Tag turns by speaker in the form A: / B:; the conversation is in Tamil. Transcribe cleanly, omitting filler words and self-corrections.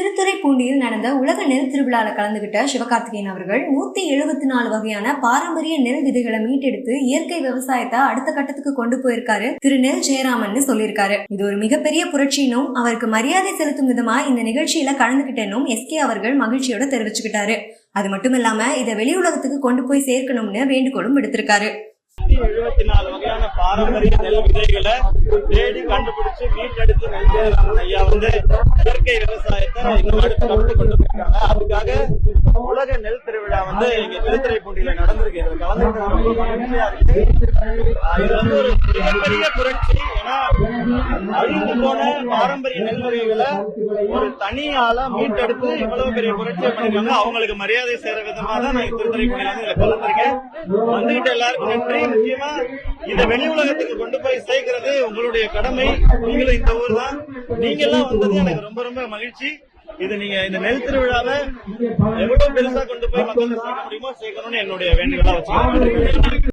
A: திருத்துறைப்பூண்டியில் நடந்த உலக நெல் திருவிழாவில் கலந்துகிட்ட சிவகார்த்திகேயன் அவர்கள் 174 வகையான பாரம்பரிய நெல் விதைகளை மீட்டெடுத்து இயற்கை விவசாயத்தை அடுத்த கட்டத்துக்கு கொண்டு போயிருக்காரு திரு நெல் ஜெயராமன் சொல்லியிருக்காரு. இது ஒரு மிகப்பெரிய புரட்சினும் அவருக்கு மரியாதை செலுத்தும் விதமா இந்த நிகழ்ச்சியில கலந்துகிட்டேனும் எஸ்கே அவர்கள் மகிழ்ச்சியோட தெரிவிச்சுக்கிட்டாரு. அது மட்டும் இல்லாம இதை வெளி உலகத்துக்கு கொண்டு போய் சேர்க்கணும்னு வேண்டுகோளும் விடுத்திருக்காரு.
B: 174 வகையான பாரம்பரிய நெல் விதைகளை தேடி கண்டுபிடிச்சு மீட்டெடுத்து நெல் ஜெயராமன் ஐயா இயற்கை விவசாயத்தை இன்னும் அடுத்த கட்டத்துக்கு கொண்டு போயிருக்காங்க. அதுக்காக உலக நெல் திருவிழா இங்க திருத்துறைப்பூண்டியில நடந்திருக்கு. இதுல கலந்துக்கிட்டு ரொம்ப மகிழ்ச்சியா இருக்கு. இது ஒரு மிகப்பெரிய புரட்சி. ஏன்னா அழிந்து போன பாரம்பரிய நெல் வகைகளை ஒரு தனி ஆளா மீட்டெடுத்து இவ்வளவு பெரிய புரட்சியை பண்ணிருக்காங்க. அவங்களுக்கு மரியாதை சேர விதமா தான் நான் திருத்துறைப்பூண்டியில இதுல கலந்துருக்கேன். வந்துகிட்டு எல்லாருக்கும் நன்றி. முக்கியமா இதை வெளி உலகத்துக்கு கொண்டு போய் சேர்க்கிறது உங்களுடைய கடமை. நீங்களும் இந்த ஊர் தான், நீங்க எல்லாம் வந்தது எனக்கு ரொம்ப ரொம்ப மகிழ்ச்சி. இது நீங்க இந்த நெல் திருவிழாவை எவ்வளவு பெருசா கொண்டு போய் மக்கள் சேர்க்க முடியுமோ சேர்க்கணும்னு என்னுடைய வேண்டுகோளா வச்சுக்கோங்க.